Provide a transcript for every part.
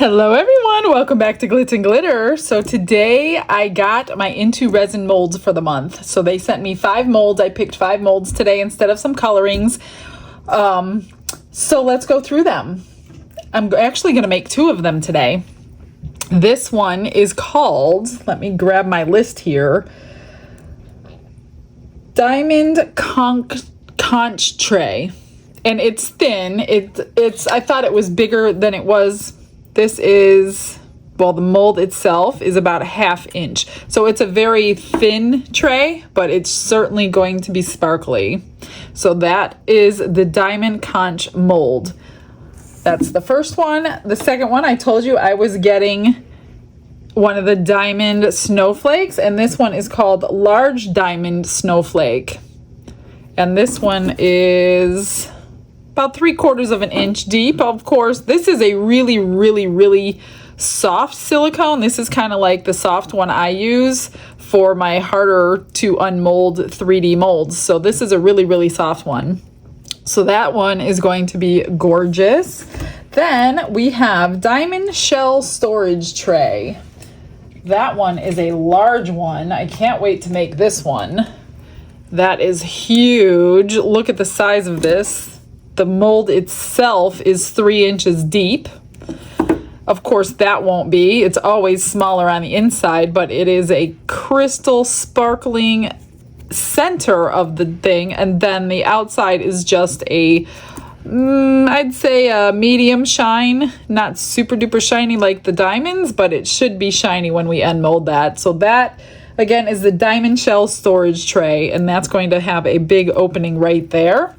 Hello everyone, welcome back to Glitz and Glitter. So today I got my Into Resin molds for the month. So they sent me 5 molds. I picked 5 molds today instead of some colorings. So let's go through them. I'm actually going to make 2 of them today. This one is called, let me grab my list here, Diamond Conch Tray. And it's thin. I thought it was bigger than it was. This is, well, the mold itself is about a 1/2 inch. So it's a very thin tray, but it's certainly going to be sparkly. So that is the Diamond Conch mold. That's the first one. The second one, I told you I was getting one of the diamond snowflakes, and this one is called Large Diamond Snowflake. And this one is about 3/4 of an inch deep. Of course, this is a really soft silicone. This is kind of like the soft one I use for my harder to unmold 3D molds. So this is a really soft one. So that one is going to be gorgeous. Then we have Diamond Shell Storage Tray. That one is a large one. I can't wait to make this one. That is huge. Look at the size of this. The mold itself is 3 inches deep. Of course, that won't be. It's always smaller on the inside, but it is a crystal sparkling center of the thing. And then the outside is just I'd say a medium shine, not super duper shiny like the diamonds, but it should be shiny when we unmold that. So that, again, is the Diamond Shell Storage Tray, and that's going to have a big opening right there.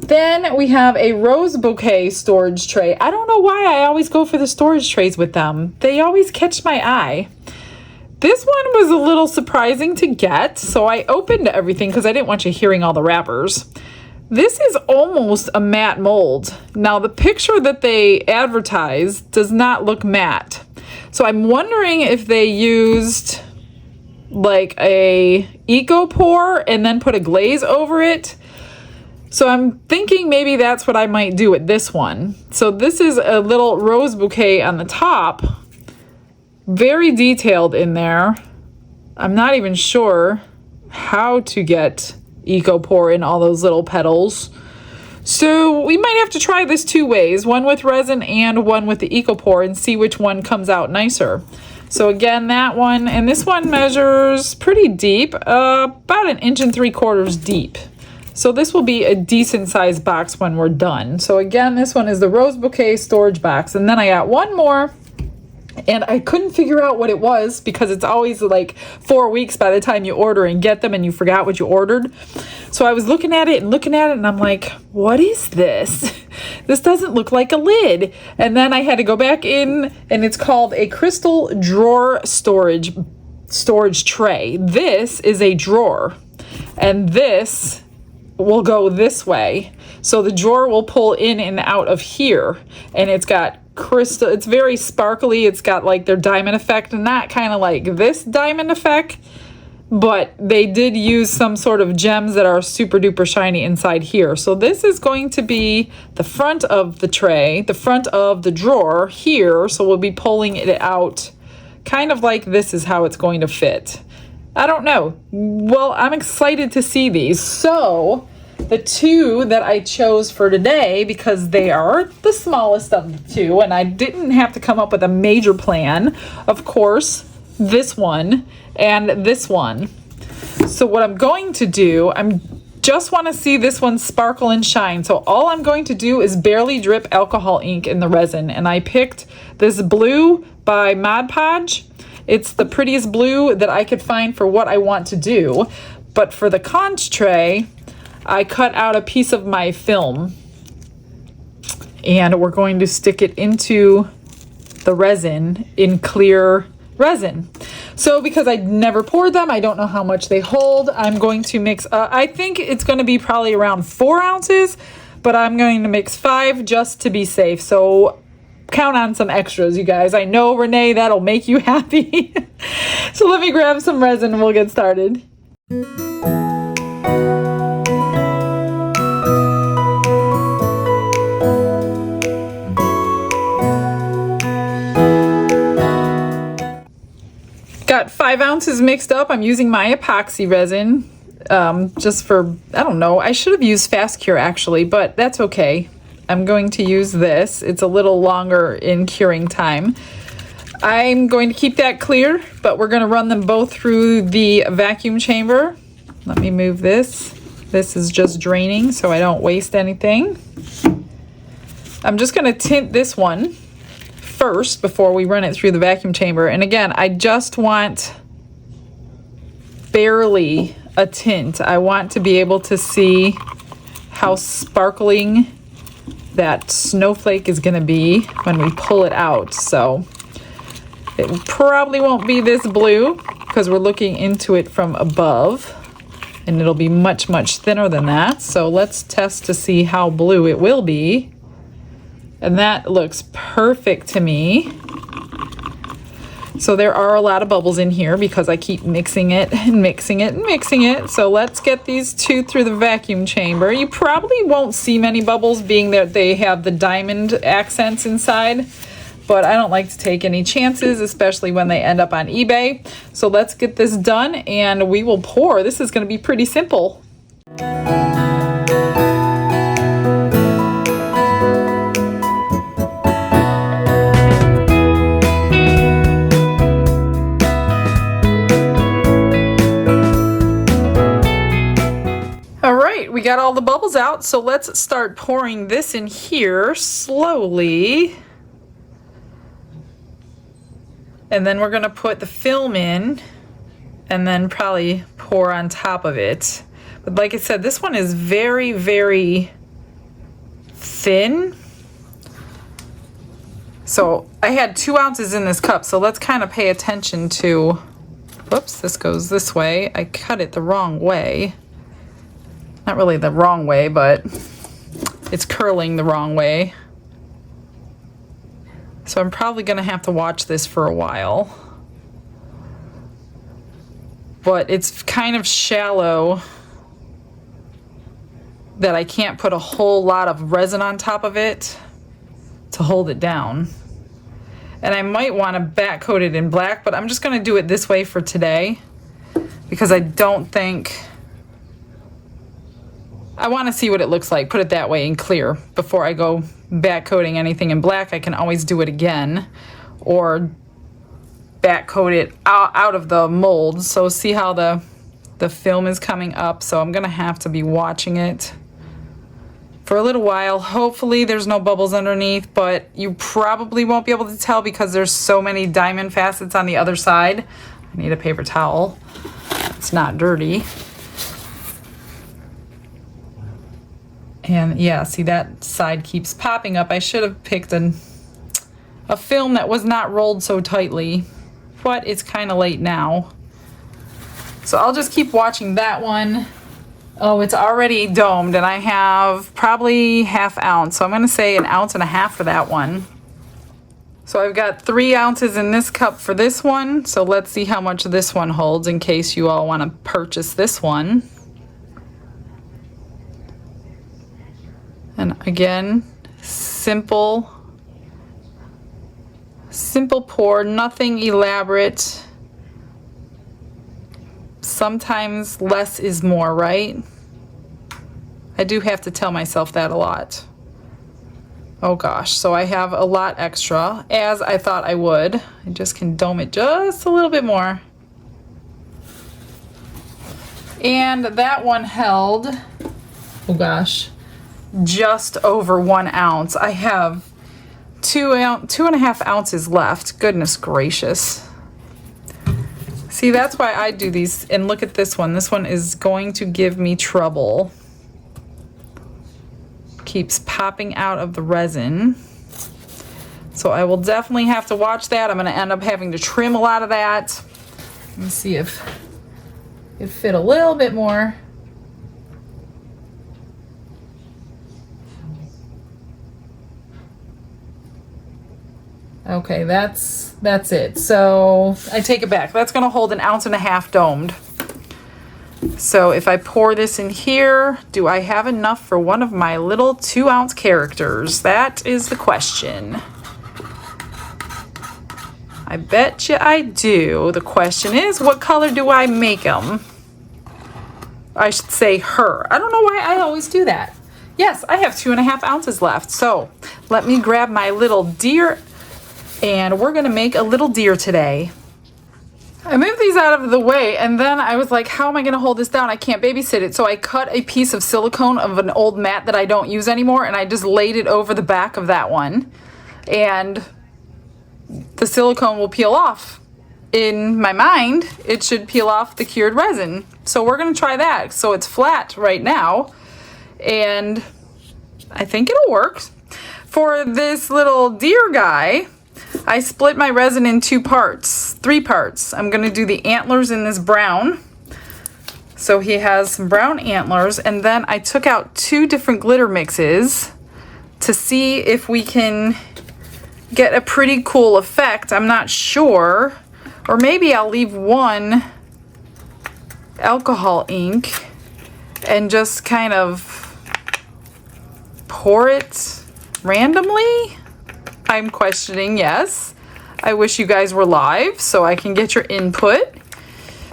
Then we have a Rose Bouquet Storage Tray. I don't know why I always go for the storage trays with them. They always catch my eye. This one was a little surprising to get, so I opened everything because I didn't want you hearing all the wrappers. This is almost a matte mold. Now, the picture that they advertise does not look matte. So I'm wondering if they used like a eco pour and then put a glaze over it. So I'm thinking maybe that's what I might do with this one. So this is a little rose bouquet on the top, very detailed in there. I'm not even sure how to get eco pour in all those little petals. So we might have to try this 2 ways, one with resin and one with the eco pour, and see which one comes out nicer. So again, that one, and this one measures pretty deep, about 1 3/4 inches deep. So this will be a decent sized box when we're done. So again, this one is the Rose Bouquet Storage Box. And then I got one more, and I couldn't figure out what it was because it's always like 4 weeks by the time you order and get them and you forgot what you ordered. So I was looking at it and I'm like, what is this? This doesn't look like a lid. And then I had to go back in, and it's called a crystal drawer storage tray. This is a drawer, and this will go this way. So the drawer will pull in and out of here, and it's got crystal, it's very sparkly. It's got like their diamond effect, and not kind of like this diamond effect, but they did use some sort of gems that are super duper shiny inside here. So this is going to be the front of the tray, the front of the drawer here. So we'll be pulling it out kind of like this is how it's going to fit. I don't know. Well, I'm excited to see these. So the 2 that I chose for today, because they are the smallest of the 2, and I didn't have to come up with a major plan, of course, this one and this one. So what I'm going to do, just want to see this one sparkle and shine. So all I'm going to do is barely drip alcohol ink in the resin, and I picked this blue by Mod Podge. It's the prettiest blue that I could find for what I want to do. But for the conch tray, I cut out a piece of my film, and we're going to stick it into the resin in clear resin. So because I never poured them, I don't know how much they hold. I'm going to mix, I think it's going to be probably around 4 ounces, but I'm going to mix 5 just to be safe. So count on some extras, you guys. I know, Renee, that'll make you happy. So let me grab some resin and we'll get started. Got 5 ounces mixed up. I'm using my epoxy resin just for, I don't know, I should have used Fast Cure actually, but that's okay. I'm going to use this. It's a little longer in curing time. I'm going to keep that clear, but we're going to run them both through the vacuum chamber. Let me move this. This is just draining so I don't waste anything. I'm just going to tint this one first before we run it through the vacuum chamber. And again, I just want barely a tint. I want to be able to see how sparkling that snowflake is going to be when we pull it out. So it probably won't be this blue because we're looking into it from above, and it'll be much, much thinner than that. So let's test to see how blue it will be. And that looks perfect to me. So there are a lot of bubbles in here because I keep mixing it and mixing it and mixing it. So let's get these 2 through the vacuum chamber. You probably won't see many bubbles being that they have the diamond accents inside, but I don't like to take any chances, especially when they end up on eBay. So let's get this done and we will pour. This is going to be pretty simple. We got all the bubbles out, so let's start pouring this in here slowly. And then we're going to put the film in and then probably pour on top of it. But like I said, this one is very, very thin. So I had 2 ounces in this cup, so let's kind of pay attention to, whoops, this goes this way. I cut it the wrong way. Not really the wrong way, but it's curling the wrong way. So I'm probably going to have to watch this for a while. But it's kind of shallow that I can't put a whole lot of resin on top of it to hold it down. And I might want to back coat it in black, but I'm just going to do it this way for today because I don't think... I want to see what it looks like, put it that way, and clear. Before I go back coating anything in black, I can always do it again or back coat it out of the mold. So see how the film is coming up. So I'm going to have to be watching it for a little while. Hopefully there's no bubbles underneath, but you probably won't be able to tell because there's so many diamond facets on the other side. I need a paper towel. It's not dirty. And yeah, see that side keeps popping up. I should have picked a film that was not rolled so tightly, but it's kind of late now. So I'll just keep watching that one. Oh, it's already domed and I have probably ½ ounce. So I'm going to say 1.5 ounces for that one. So I've got 3 ounces in this cup for this one. So let's see how much this one holds in case you all want to purchase this one. And again, simple pour, nothing elaborate. Sometimes less is more, right? I do have to tell myself that a lot. Oh gosh, so I have a lot extra, as I thought I would. I just can dome it just a little bit more. And that one held, oh gosh, just over 1 ounce. I have 2.5 ounces left. Goodness gracious. See, that's why I do these. And look at this one. This one is going to give me trouble. Keeps popping out of the resin. So I will definitely have to watch that. I'm going to end up having to trim a lot of that. Let me see if it fit a little bit more. Okay, that's it. So I take it back. That's going to hold 1.5 ounces domed. So if I pour this in here, do I have enough for one of my little 2-ounce characters? That is the question. I bet you I do. The question is, what color do I make them? I should say her. I don't know why I always do that. Yes, I have 2.5 ounces left. So let me grab my little deer and we're gonna make a little deer today. I moved these out of the way and then I was like, how am I gonna hold this down? I can't babysit it. So I cut a piece of silicone of an old mat that I don't use anymore and I just laid it over the back of that one. And the silicone will peel off. In my mind, it should peel off the cured resin. So we're gonna try that. So it's flat right now and I think it'll work. For this little deer guy, I split my resin in 3 parts. I'm gonna do the antlers in this brown. So he has some brown antlers, and then I took out 2 different glitter mixes to see if we can get a pretty cool effect. I'm not sure, or maybe I'll leave 1 alcohol ink and just kind of pour it randomly. I'm questioning, yes. I wish you guys were live so I can get your input.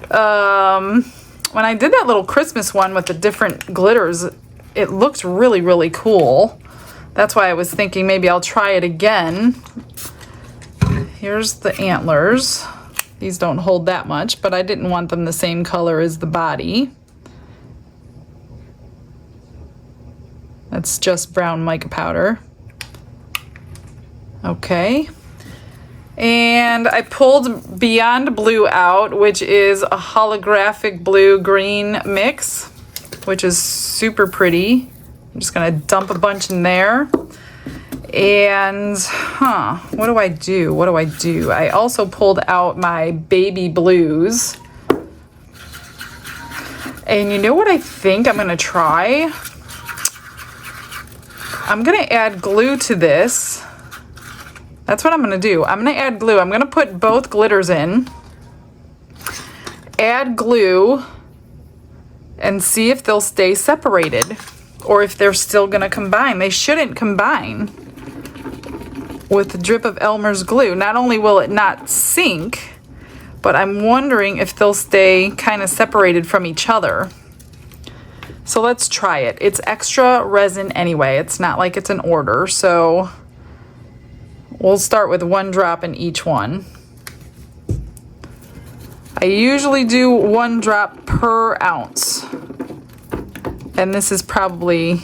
When I did that little Christmas one with the different glitters, it looked really, really cool. That's why I was thinking maybe I'll try it again. Here's the antlers. These don't hold that much, but I didn't want them the same color as the body. That's just brown mica powder. Okay, and I pulled Beyond Blue out, which is a holographic blue-green mix, which is super pretty. I'm just gonna dump a bunch in there. And, what do I do? What do I do? I also pulled out my baby blues. And you know what I think I'm gonna try? I'm gonna add glue to this. That's what I'm gonna do. I'm gonna add glue. I'm gonna put both glitters in, add glue, and see if they'll stay separated or if they're still gonna combine. They shouldn't combine with the drip of Elmer's glue. Not only will it not sink, but I'm wondering if they'll stay kind of separated from each other. So let's try it. It's extra resin anyway. It's not like it's an order, so we'll start with 1 drop in each one. I usually do 1 drop per ounce. And this is probably,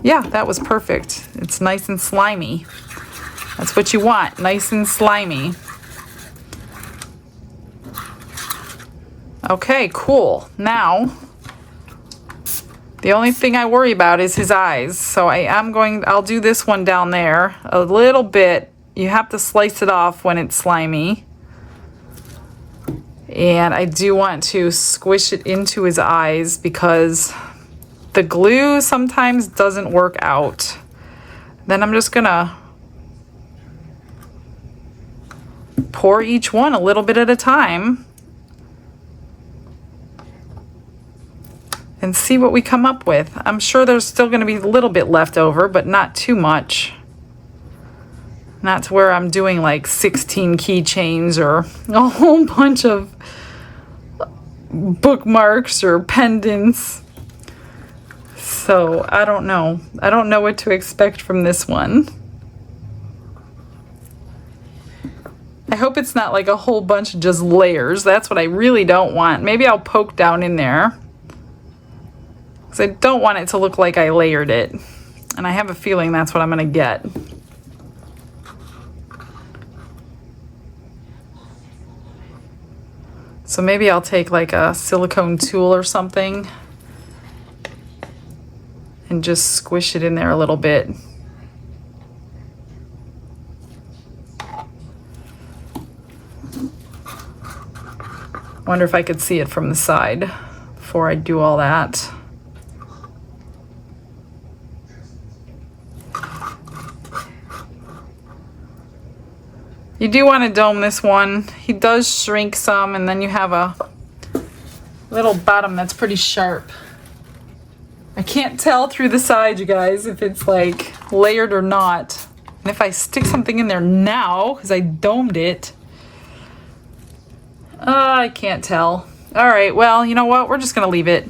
yeah, that was perfect. It's nice and slimy. That's what you want, nice and slimy. Okay, cool. Now, the only thing I worry about is his eyes. So I'll do this one down there a little bit. You have to slice it off when it's slimy. And I do want to squish it into his eyes because the glue sometimes doesn't work out. Then I'm just gonna pour each one a little bit at a time and see what we come up with. I'm sure there's still gonna be a little bit left over, but not too much. Not to where I'm doing like 16 keychains or a whole bunch of bookmarks or pendants. So I don't know. I don't know what to expect from this one. I hope it's not like a whole bunch of just layers. That's what I really don't want. Maybe I'll poke down in there, because I don't want it to look like I layered it. And I have a feeling that's what I'm gonna get. So maybe I'll take like a silicone tool or something and just squish it in there a little bit. Wonder if I could see it from the side before I do all that. You do want to dome this one. He does shrink some, and then you have a little bottom that's pretty sharp. I can't tell through the side, you guys, if it's like layered or not. And if I stick something in there now, because I domed it, I can't tell. All right, well, you know what? We're just gonna leave it.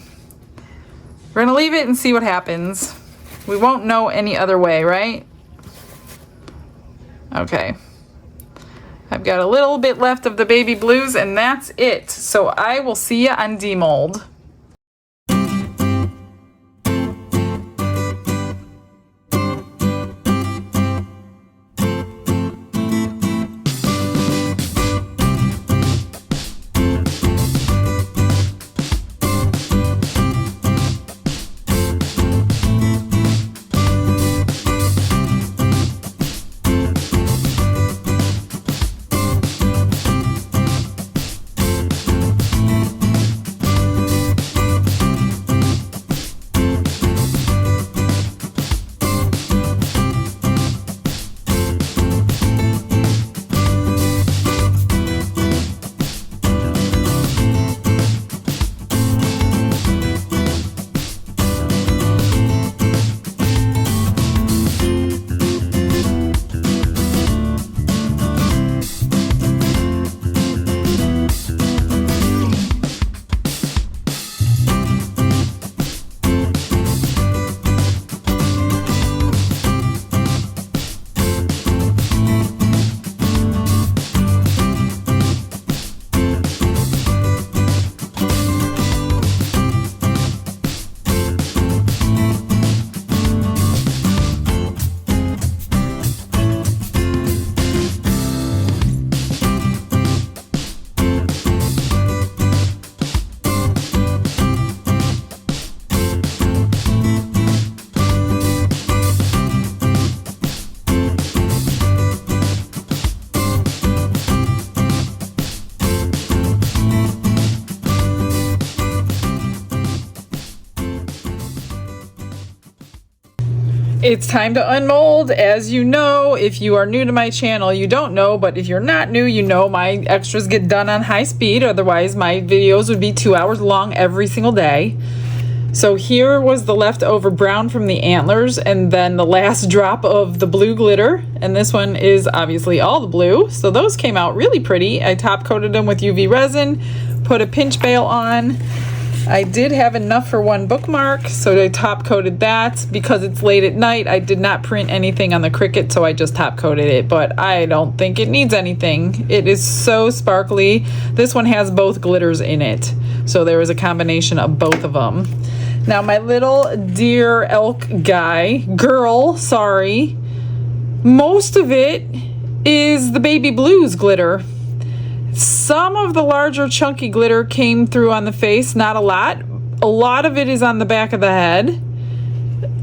We're gonna leave it and see what happens. We won't know any other way, right? Okay. I've got a little bit left of the baby blues and that's it. So I will see you on demold. It's time to unmold. As you know, if you are new to my channel, you don't know, but if you're not new, you know my extras get done on high speed. Otherwise, my videos would be 2 hours long every single day. So here was the leftover brown from the antlers and then the last drop of the blue glitter. And this one is obviously all the blue. So those came out really pretty. I top coated them with UV resin, put a pinch bail on. I did have enough for one bookmark, so I top coated that. Because it's late at night, I did not print anything on the Cricut, so I just top coated it, but I don't think it needs anything. It is so sparkly. This one has both glitters in it, so there was a combination of both of them. Now my little deer elk girl, sorry, most of it is the baby blues glitter. Some of the larger chunky glitter came through on the face, not a lot. A lot of it is on the back of the head.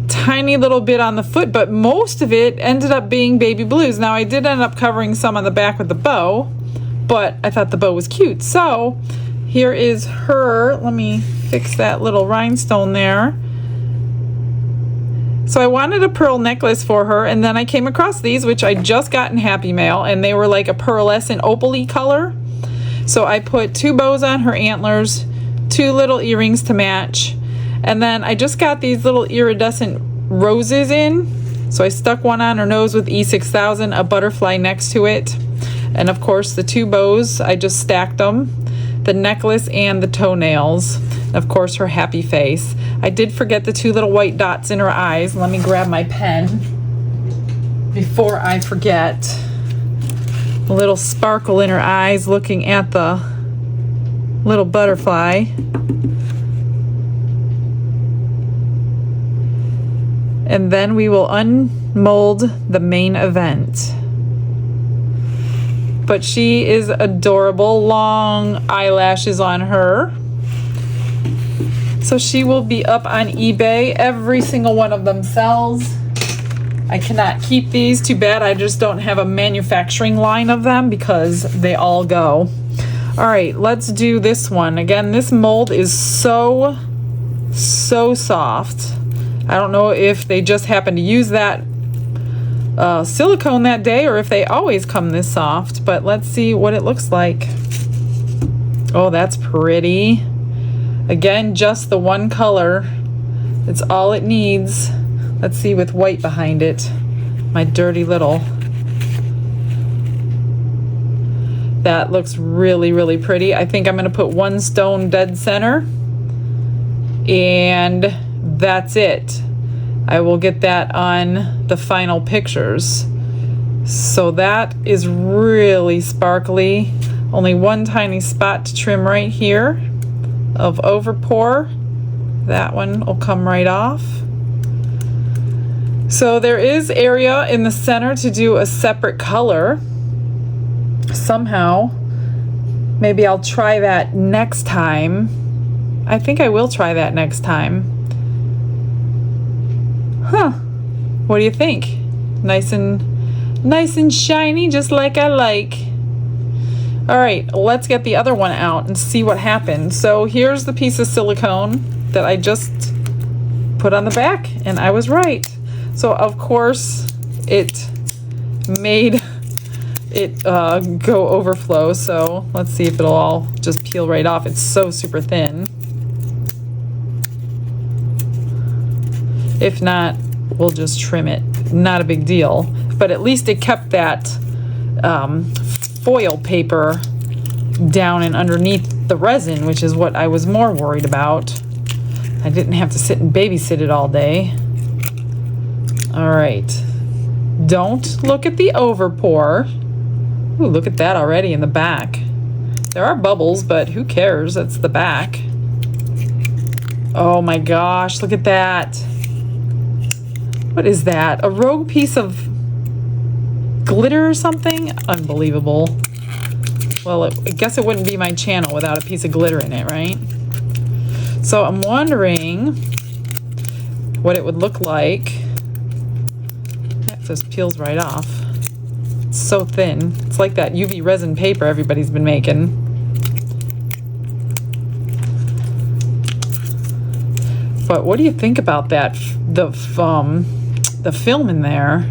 Tiny little bit on the foot, but most of it ended up being baby blues. Now I did end up covering some on the back with the bow, but I thought the bow was cute. So here is her. Let me fix that little rhinestone there. So I wanted a pearl necklace for her, and then I came across these, which I just got in Happy Mail, and they were like a pearlescent opal-y color. So I put 2 bows on her antlers, 2 little earrings to match, and then I just got these little iridescent roses in. So I stuck one on her nose with E6000, a butterfly next to it, and of course the 2 bows, I just stacked them, the necklace and the toenails, and of course her happy face. I did forget the 2 little white dots in her eyes. Let me grab my pen before I forget. A little sparkle in her eyes looking at the little butterfly. And then we will unmold the main event. But she is adorable, long eyelashes on her. So she will be up on eBay. Every single one of them sells. I cannot keep these. Too bad I just don't have a manufacturing line of them because they all go. All right, let's do this one. Again, this mold is so soft. I don't know if they just happen to use that silicone that day or if they always come this soft, but let's see what it looks like. Oh, that's pretty. Again, just the one color. It's all it needs. Let's see with white behind it. My dirty little That looks really, really pretty. I think I'm going to put one stone dead center, and that's it. I will get that on the final pictures. So that is really sparkly. Only one tiny spot to trim right here of overpour. That one will come right off. So there is area in the center to do a separate color somehow. Maybe I'll try that next time. I think I will try that next time. Huh. What do you think? Nice and shiny, just like I like. All right, let's get the other one out and see what happens. So here's the piece of silicone that I just put on the back, and I was right. So of course it made it go overflow. So let's see if it'll all just peel right off. It's so super thin. If not, we'll just trim it. Not a big deal. But at least it kept that foil paper down and underneath the resin, which is what I was more worried about. I didn't have to sit and babysit it all day. All right. Don't look at the overpour. Ooh, look at that already in the back. There are bubbles, but who cares? That's the back. Oh my gosh, look at that. What is that? A rogue piece of glitter or something? Unbelievable. Well, I guess it wouldn't be my channel without a piece of glitter in it, right? So I'm wondering what it would look like. That just peels right off. It's so thin. It's like that UV resin paper everybody's been making. But what do you think about that? The film in there.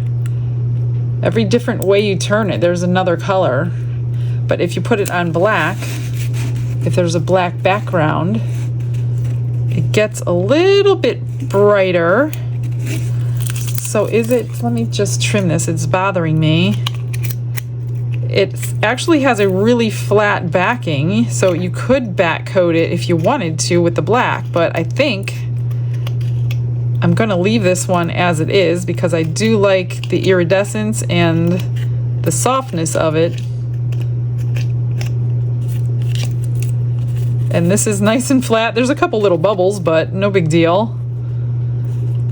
Every different way you turn it, there's another color. But if you put it on black, if there's a black background, it gets a little bit brighter. So is it, let me just trim this, it's bothering me. It actually has a really flat backing, so you could back coat it if you wanted to with the black, but I think I'm gonna leave this one as it is because I do like the iridescence and the softness of it. And this is nice and flat. There's a couple little bubbles, but no big deal.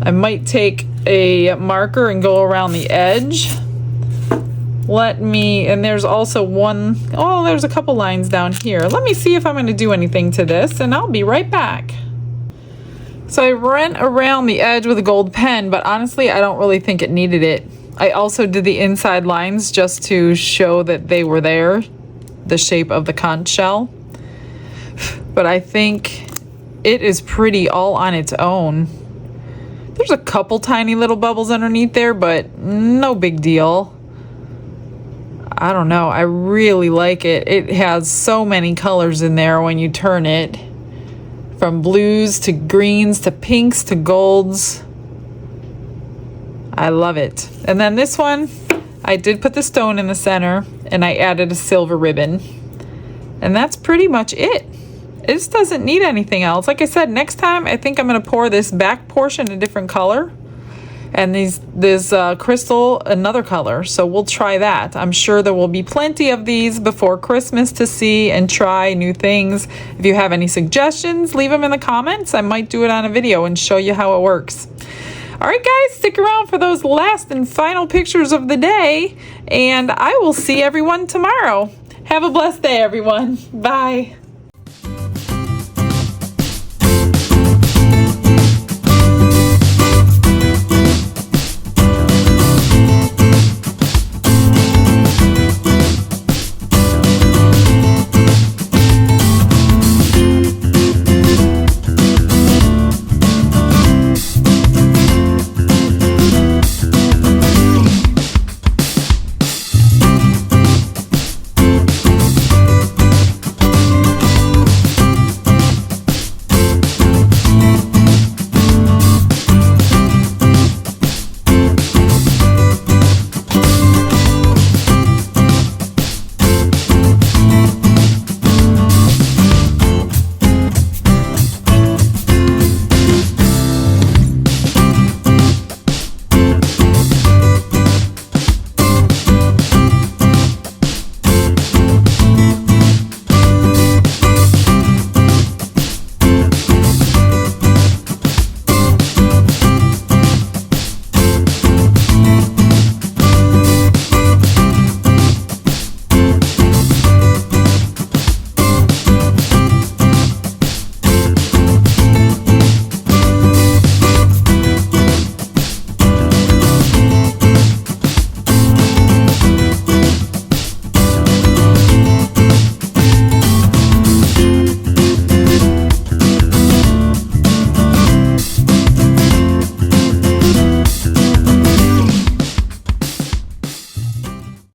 I might take a marker and go around the edge. And there's also there's a couple lines down here. Let me see if I'm gonna do anything to this, and I'll be right back. So I went around the edge with a gold pen, but honestly, I don't really think it needed it. I also did the inside lines just to show that they were there, the shape of the conch shell. But I think it is pretty all on its own. There's a couple tiny little bubbles underneath there, but no big deal. I don't know, I really like it. It has so many colors in there when you turn it. From blues to greens to pinks to golds. I love it. And then this one, I did put the stone in the center and I added a silver ribbon. And that's pretty much it. It just doesn't need anything else. Like I said, next time I think I'm gonna pour this back portion a different color and this crystal another color. So we'll try that. I'm sure there will be plenty of these before Christmas to see and try new things. If you have any suggestions, leave them in the comments. I might do it on a video and show you how it works. All right, guys, stick around for those last and final pictures of the day, and I will see everyone tomorrow. Have a blessed day, everyone. Bye.